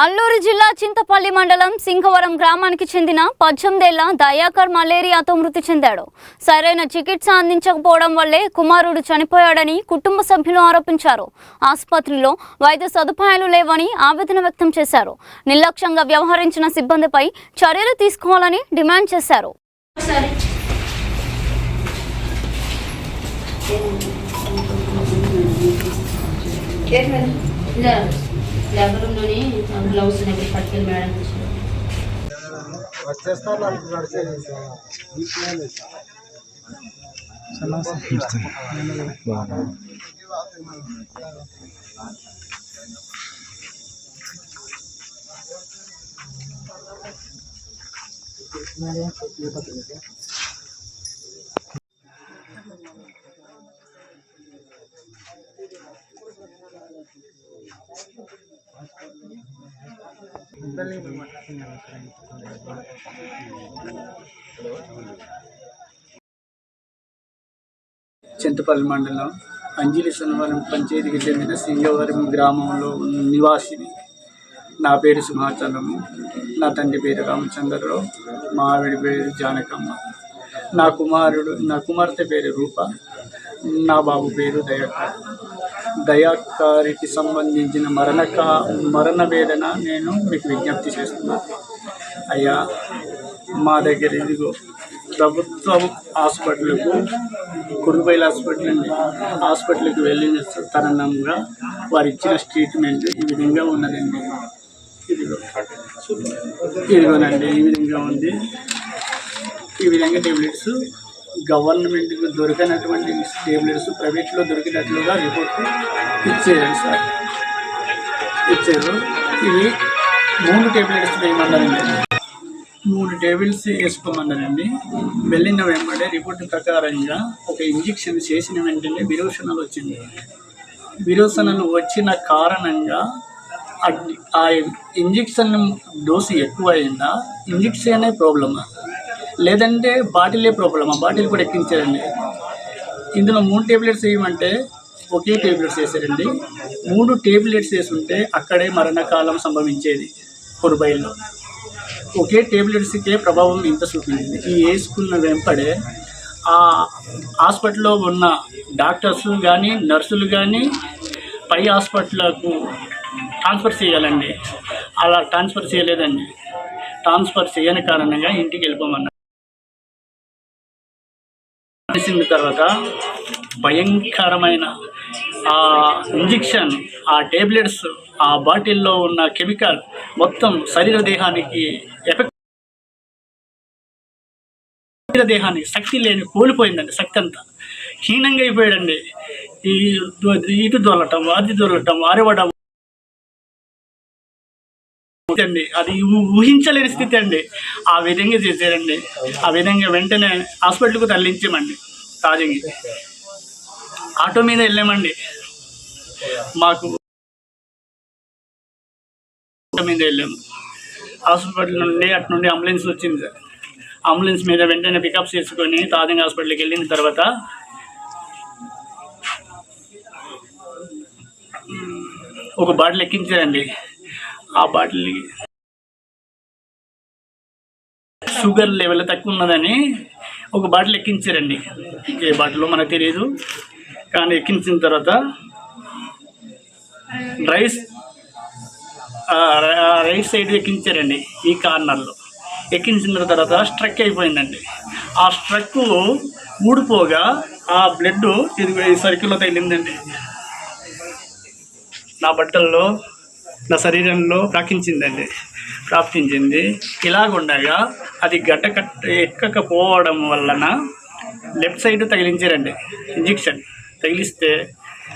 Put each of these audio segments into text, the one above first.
అల్లూరు జిల్లా చింతపల్లి మండలం సింగవరం గ్రామానికి చెందిన 18 ఏళ్ల దయాకర్ మలేరియాతో మృతి చెందాడు. సరైన చికిత్స అందించకపోవడం వల్లే కుమారుడు చనిపోయాడని కుటుంబ సభ్యులు ఆరోపించారు. ఆసుపత్రిలో వైద్య సదుపాయాలు లేవని ఆవేదన వ్యక్తం చేశారు. నిర్లక్ష్యంగా వ్యవహరించిన సిబ్బందిపై చర్యలు తీసుకోవాలని డిమాండ్ చేశారు. లెవెల్లోని గ్లౌస్ అనేవి పట్టుకెళ్ళి మేడం చింతపల్లి మండలం అంజలి సనవరం పంచాయతీకి చెందిన సింగవరం గ్రామంలో నివాసిని. నా పేరు సింహాచలము. నా తండ్రి పేరు రామచంద్రరావు. మా ఆవిడ పేరు జానకమ్మ. నా కుమార్తె పేరు రూప. నా బాబు పేరు దయాకారికి సంబంధించిన మరణ వేదన నేను మీకు విజ్ఞప్తి చేస్తున్నాను. అయ్యా, మా దగ్గర ఇదిగో ప్రభుత్వ హాస్పిటల్కు కురుబైల్ హాస్పిటల్కి వెళ్ళిన తరుణంగా వారు ఇచ్చిన ట్రీట్మెంట్ ఈ విధంగా ఉన్నదండి. ఇదిగోనండి, ఈ విధంగా ఉంది. ఈ విధంగా టాబ్లెట్స్ గవర్నమెంట్కి దొరికినటువంటి టాబ్లెట్స్ ప్రైవేట్లో దొరికినట్లుగా రిపోర్ట్ ఇచ్చారు. ఇవి 3 టాబ్లెట్స్ వేయమన్నారండి. 3 టాబ్లెట్స్ వేసుకోమన్నారండి. వెళ్ళిన వెంబడే రిపోర్ట్ ప్రకారంగా ఒక ఇంజెక్షన్ చేసిన వెంటనే విరోచనాలు వచ్చింది. విరోచనాలు వచ్చిన కారణంగా ఆ ఇంజెక్షన్ డోసు ఎక్కువ అయిందా, ఇంజెక్షనే ప్రాబ్లమా, లేదంటే బాటిలే ప్రాబ్లమా? బాటిల్ కూడా ఎక్కించారండి. ఇందులో 3 టాబ్లెట్స్ వేయమంటే ఒకే టాబ్లెట్స్ వేసారండి. 3 టాబ్లెట్స్ వేసుంటే అక్కడే మరణకాలం సంభవించేది. కురుబైల్లో ఒకే టాబ్లెట్స్కే ప్రభావం ఇంత చూపించింది. ఈ వేసుకున్న వెంపడే ఆ హాస్పిటల్లో ఉన్న డాక్టర్స్ కానీ నర్సులు కానీ పై హాస్పిటల్కు ట్రాన్స్ఫర్ చేయాలండి. అలా ట్రాన్స్ఫర్ చేయలేదండి. ట్రాన్స్ఫర్ చేయని కారణంగా ఇంటికి వెళ్ళిపోమన్నారు. చేసిన తర్వాత భయంకరమైన ఆ ఇంజెక్షన్, ఆ టాబ్లెట్స్, ఆ బాటిల్లో ఉన్న కెమికల్ మొత్తం దేహానికి శక్తి కోల్పోయిందండి. శక్తి అంతా హీనంగా అయిపోయాడండి. ఇటు దొరలటం, అది దొరలటం, అరవడం అండి. అది ఊహించలేని స్థితి అండి. ఆ విధంగా చేశారండి. ఆ విధంగా వెంటనే హాస్పిటల్కు తరలించామండి. తాజంగి ఆటో మీద వెళ్ళామండి. మాకు మీద వెళ్ళాము. హాస్పిటల్ నుండి అటు నుండి అంబులెన్స్ వచ్చింది సార్. అంబులెన్స్ మీద వెంటనే పికప్ చేసుకొని తాజంగా హాస్పిటల్కి వెళ్ళిన తర్వాత ఒక బాటిల్ ఎక్కించారండి. ఆ బాటిల్ షుగర్ లెవెల్ తక్కువ ఉన్నదని ఒక బాటిల్ ఎక్కించారండి. ఏ బాటిల్లో మనకు తెలియదు, కానీ ఎక్కించిన తర్వాత రైట్ సైడ్ ఎక్కించారండి. ఈ కార్నర్లో ఎక్కించిన తర్వాత స్ట్రక్ అయిపోయిందండి. ఆ స్ట్రక్ ఊడిపోగా ఆ బ్లడ్ ఈ సర్కిల్లో తగిలిందండి. నా బట్టల్లో, నా శరీరంలో ప్రాప్తించింది. ఇలాగుండగా అది ఎక్కకపోవడం వలన లెఫ్ట్ సైడ్ తగిలించారండి. ఇంజెక్షన్ తగిలిస్తే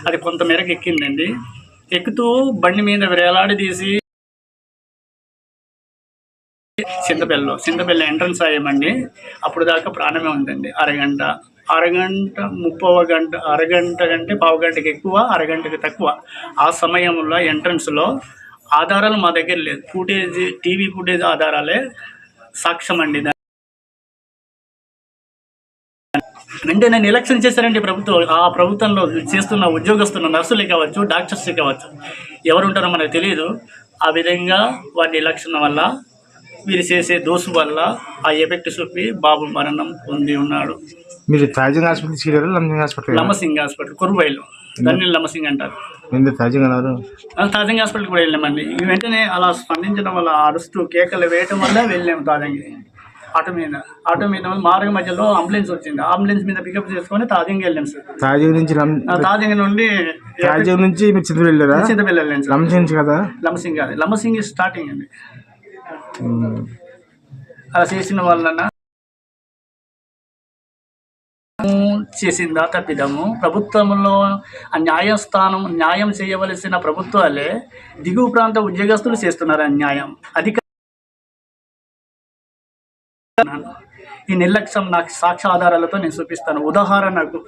అది కొంతమేరకు ఎక్కిందండి. ఎక్కుతూ బండి మీద వేలాడదీసి చింతపల్లి ఎంట్రన్స్ అయ్యామండి. అప్పుడు దాకా ప్రాణమే ఉందండి. అరగంట, అరగంట కంటే పావు గంటకి ఎక్కువ, అరగంటకి తక్కువ. ఆ సమయంలో ఎంట్రన్స్లో ఆధారాలు మా దగ్గర లేదు. టీవీ ఫుటేజ్ ఆధారాలే సాక్ష్యం అండి. వెంటనే నిర్లక్ష్యం చేశారండి ప్రభుత్వం. ఆ ప్రభుత్వంలో చేస్తున్న ఉద్యోగస్తున్న నర్సులే కావచ్చు, డాక్టర్సే కావచ్చు, ఎవరు ఉంటారో మనకు తెలియదు. ఆ విధంగా వారి నిర్లక్ష్యం వల్ల వీరు చేసే దోసు వల్ల ఆ ఎఫెక్ట్ చూపి బాబు మరణం పొంది ఉన్నాడు. మీరు తాజంగ్ హాస్పిటల్ తీసుకెళ్ళారు, లంసింగ్ హాస్పిటల్? లమ్మసింగ్ హాస్పిటల్, కొరువైలు, దాన్ని లమ్మసింగ్ అంటారు. ఎందుకు తాజంగ్ అన్నారు? తాజంగ్ హాస్పిటల్కి కూడా వెళ్ళామండి. వెంటనే అలా స్పందించడం వల్ల, అరుస్తూ కేకలు వేయటం వల్ల వెళ్ళాము తాజంగి. ఆటో మీద మార్గ మధ్యలో అంబులెన్స్ వచ్చింది. అంబులెన్స్ మీద పికప్ చేసుకొని తాజంగి వెళ్ళాం సార్. తాజంగ్ నుంచి తాజంగి నుండి మీరు చింతపల్లి వెళ్ళారా? చింతపల్లి వెళ్ళాను సార్. లంసింగ్ కదా? లమ్మసింగ్ కాదు, లమ్మసింగ్ స్టార్టింగ్ అండి. అలా చేసిన వలన చేసిందా తప్పిదము. ప్రభుత్వంలో న్యాయస్థానం న్యాయం చేయవలసిన ప్రభుత్వాలే దిగువ ప్రాంత ఉద్యోగస్తులు చేస్తున్నారు అన్యాయం. ఈ నిర్లక్ష్యం నాకు సాక్ష్య ఆధారాలతో నేను చూపిస్తాను. ఉదాహరణకు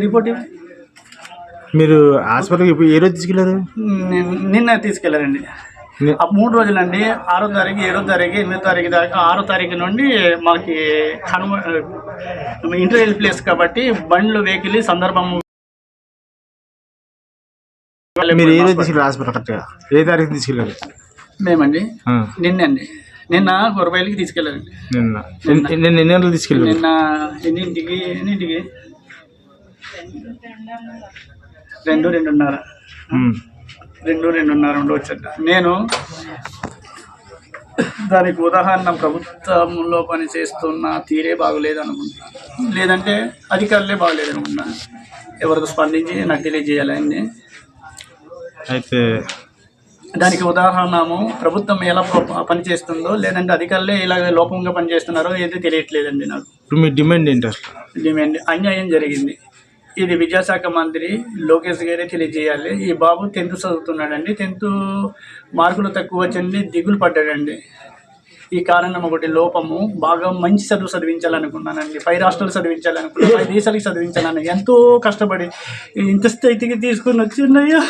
రిపోర్ట్ మీరు హాస్పిటల్కి ఏ రోజు తీసుకెళ్ళారు? నిన్న తీసుకెళ్ళారండి. 3 రోజులండి. 6వ తారీఖు, 7వ తారీఖు, 8వ తారీఖు దాకా. 6వ తారీఖు నుండి మాకు ఇంటర్వ్యూ ప్లేస్ కాబట్టి బండ్లు వెహికల్ సందర్భం. మీరు ఏ రోజు తీసుకెళ్ళారు హాస్పిటల్? కరెక్ట్గా ఏ తారీఖు తీసుకెళ్ళారు? మేమండి నిన్న కొరబైలికి తీసుకెళ్ళారండి. నిన్న ఎన్ని గంటలు తీసుకెళ్ళారు? నిన్న ఎన్నింటికి 2:30 ఉండవచ్చండి. నేను దానికి ఉదాహరణ ప్రభుత్వంలో పనిచేస్తున్న తీరే బాగోలేదు అనుకుంటున్నాను, లేదంటే అధికారులే బాగోలేదు అనుకుంటున్నాను. ఎవరికి స్పందించి నాకు తెలియజేయాలని. అయితే దానికి ఉదాహరణము ప్రభుత్వం ఎలా పనిచేస్తుందో, లేదంటే అధికారులే ఇలా లోపంగా పనిచేస్తున్నారో ఏది తెలియట్లేదండి నాకు. ఇప్పుడు మీ డిమాండ్ ఏంటి? డిమాండ్ అన్యాయం జరిగింది. ఇది విద్యాశాఖ మంత్రి లోకేష్ గారే తెలియజేయాలి. ఈ బాబు 10th చదువుతున్నాడండి. 10th మార్కులు తక్కువ వచ్చండి, దిగులు పడ్డాడండి. ఈ కారణం ఒకటి లోపము. బాగా మంచి చదువు చదివించాలనుకున్నానండి. 5 రాష్ట్రాలు చదివించాలనుకున్నాను, 5 దేశాలకు చదివించాలని ఎంతో కష్టపడి ఇంత స్థితికి తీసుకుని వచ్చిందయ్యా.